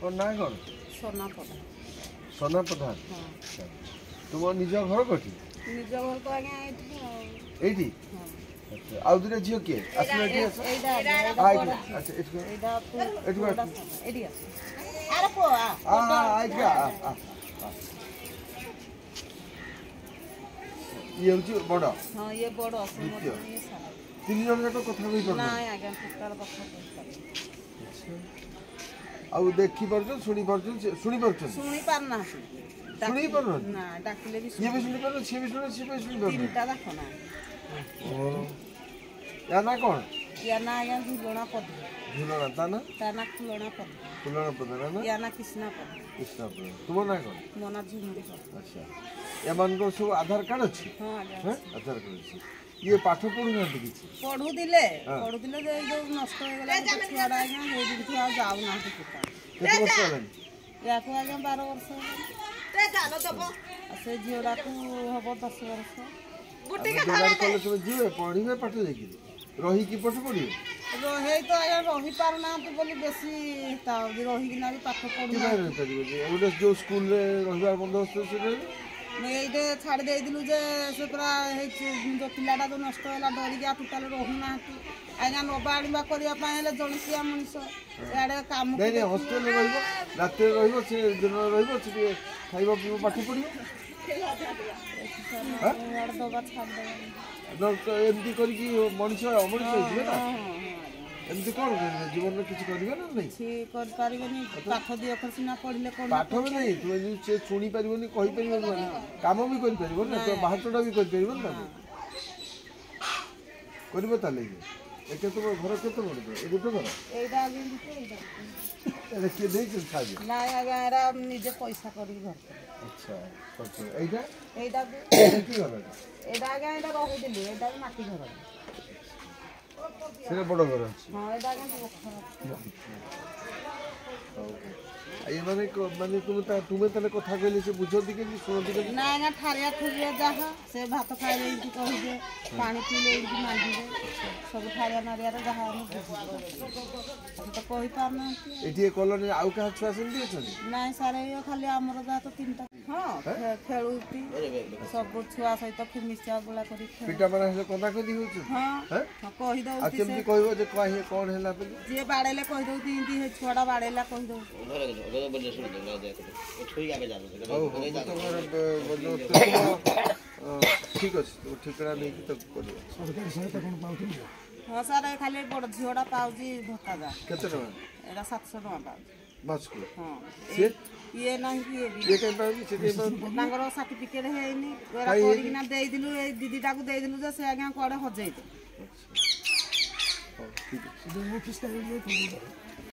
কোন না কোন সোনা প্রধান। সোনা প্রধান। হ্যাঁ তোমার নিজ ঘর কোটি? নিজ ঘর তো আগে এইଠି এইটি? হ্যাঁ আচ্ছা ଆଉ দুটো ঝিও কে আসলে কি আছে? এইটা আচ্ছা এটু এইটা এটু এডি আছে। আরে পো আইগা ইয়ে হচ্ছে বড়? হ্যাঁ ইয়ে বড় আছে দ্বিতীয়। মধ্যে ইয়ে সারা। তিন জন যাক কথা কই পারো না আগে টুকটার কথা কইতাম। ଆଉ ଦେଖି ପାରୁଛନ୍ତି ଶୁଣି ପାରୁଛନ୍ତି ଶୁଣି ପାରୁଛନ୍ତି? ଶୁଣି ପାରୁନା। ଶୁଣି ପାରୁନାହାନ୍ତି? ନା ଡାକିଲେ ବି ଇଏ ବି ଶୁଣି ପାରୁନ ସିଏ ବି ଶୁଣି ସିଏ ବି ଶୁଣି ପାରୁନ? ତିନିଟା ଦେଖ ନା। ୟା ନା କ'ଣ? ୟା ନା ଆଜ୍ଞା ଝୁଲଣା ପଦ। ଝୁଲଣା ତା ନା? ତା ନା ଖୁଲଣା ପଦ। ଫୁଲଣା ପ୍ରଧାନ ନା? ୟା ନା କୃଷ୍ଣା ପଦ। କୃଷ୍ଣ ପ୍ରଧାନ। ତୁମ ନା କ'ଣ? ମୋ ନା ଝୁମୁରି ପଦ। ଆଚ୍ଛା ଏମାନଙ୍କର ସବୁ ଆଧାର କାର୍ଡ଼ ଅଛି? ହଁ ଆଜ୍ଞା ହଁ ଆଧାର କାର୍ଡ଼ ଅଛି। ଇଏ ପାଠ ପଢ଼ୁନାହାନ୍ତି କିଛି? ପଢୁଥିଲେ ଯେ ଏଇ ଯୋଉ ନଷ୍ଟ ହେଇଗଲା ଗୋଟେ ଛୁଆଟା ଆଜ୍ଞା ସେଇ ଦିନଠୁ ଆଉ ଯାଉନାହାନ୍ତି ପିତା। କେତେ ବର୍ଷ ହେଲାଣି? ୟାକୁ ଆଜ୍ଞା 12 ବର୍ଷ ହେଲାଣି। ଆଉ ସେ ଝିଅଟାକୁ ହବ 10 ବର୍ଷ। ଯୋଗାଡ଼ କଲେ ସବୁ ଯିବେ ପଢ଼ିବେ ପାଠ ଯାଇକିରି ରହିକି ପାଠ ପଢ଼ିବେ? ହେଇ ତ ଆଜ୍ଞା ରହିପାରୁନାହାନ୍ତି ବୋଲି ବେଶୀ ରହିକିନା ବି ପାଠ ପଢୁନାହାନ୍ତି। ରହିପାରିବେ ଗୋଟେ ଯୋଉ ସ୍କୁଲରେ ରହିବାର ବନ୍ଦୋବସ୍ତ ସେ ରହିବେ? ଏଇଟେ ଛାଡ଼ି ଦେଇଥିଲୁ ଯେ ସେ ପୁରା ଯୋଉ ପିଲାଟା ଯୋଉ ନଷ୍ଟ ହେଲା ଡରିକି ଆଉ ଟୋଟାଲ ରହୁନାହାନ୍ତି। ଆଜ୍ଞା ନବା ଆଣିବା କରିବା ପାଇଁ ହେଲେ ଜଣକିଆ ମଣିଷ ଇଆଡ଼େ କାମ ନାଇଁ ହଷ୍ଟେଲରେ ରହିବ ରାତିରେ ରହିବ ସେ ଦିନରେ ରହିବ ସେଠି ଖାଇବା ପିଇବ ପାଠ ପଢ଼ିବ ଦବା ଛାଡ଼ିଦେବା ଏମିତି କରିକି ମଣିଷ ଅମଣିଷ ହେଇଯିବେ ନା। ଏମିତି କ'ଣ କରିବେ ଜୀବନରେ କିଛି କରିବେ ନା ନାଇଁ? କିଛି କରିପାରିବେନି ପାଠ ଦି ଅକ୍ଷର ସିନା ପଢିଲେ କ'ଣ ପାଠ ବି ନାହିଁ ତୁମେ ଯଦି ସେ ଶୁଣି ପାରିବନି କହିପାରିବନି କାମ ବି କରିପାରିବନି ନା ତୁମେ ବାହାରଟା ବି କରିପାରିବନି ନା କରିବ ତାହେଲେ ଏତେ ତୁମ ଘର କେତେ ବଡ଼ ଏ ଗୋଟେ ଘର? ଏଇଟା ଏଇଟା କିଏ ଦେଇଛନ୍ତି ସାହାଯ୍ୟ? ନାଇଁ ଆଜ୍ଞା ଏରା ନିଜେ ପଇସା କରିକି ଘର। ଆଚ୍ଛା ଏଇଟା ଏଇଟା କି ଘର? ଏଇଟା ଆଜ୍ଞା ଏଇଟା ରହୁଥିଲି ଏଇଟା ବି ମାଟି ଘର। ସେଟା ବଡ଼ ଘର ଅଛି? ହଁ ଏଇଟା ଆଜ୍ଞା ଏମାନେ ମାନେ ତୁମେ ତାହେଲେ କଥା କହିଲେ ସେ ବୁଝନ୍ତି କେମିତି ଶୁଣନ୍ତି କେମିତି? ନା ଆଜ୍ଞା ଠାରିଆ ଠୁରିଆ ଯାହା ସେ ଭାତ ଖାଇଲେ ଏମିତି କହିବେ ପାଣି ପିଇଲେ ଏମିତି ମାଗିବେ ସବୁ ଠାରିଆ ନାରିଆରେ ଯାହା ଆମେ ତ କହିପାରୁନାହାନ୍ତି। ଏଠି ଏ କଲୋନୀରେ ଆଉ କାହା ଛୁଆ ସେମିତି ଅଛନ୍ତି? ନାଇଁ ସାର୍ ଏଇ ଖାଲି ଆମର ଯାହା ତ 3ଟା। ହଁ ଖେଳୁଛି ସବୁ ଛୁଆ ସହିତ ମିଶା ଗୁଳା କରି ପିଠାମାନେ ହେଲେ କନ୍ଦାକନ୍ଦି ହେଉଛି? ହଁ କହିଦଉଛି। ଆଉ କେମିତି କହିବ ଯେ କ'ଣ ହେଲା ବୋଲି? ଯିଏ ବାଡ଼େଇଲେ କହିଦଉଛି ଏମିତି ସେ ଛୁଆଟା ବାଡ଼େଇଲା କହିଦଉଛି। ଠିକ ଅଛି ଠିକଣା ନେଇକି ତାକୁ କରିବ। ହଁ ସାର୍ ଖାଲି ବଡ଼ ଝିଅଟା ପାଉଛି ଭତ୍ତା ଯା। କେତେ ଟଙ୍କା? ଏଇଟା 700 ଟଙ୍କା ପାଉଛି ମାସକୁ? ହଁ ଇଏ ନାହିଁ ତାଙ୍କର ସାର୍ଟିଫିକେଟ ହେଇନି କରିକିନା ଦେଇଥିଲୁ ଏଇ ଦିଦିଟାକୁ ଦେଇଥିଲୁ ଯେ ସେ ଆଜ୍ଞା କୁଆଡ଼େ ହଜେଇଦେ।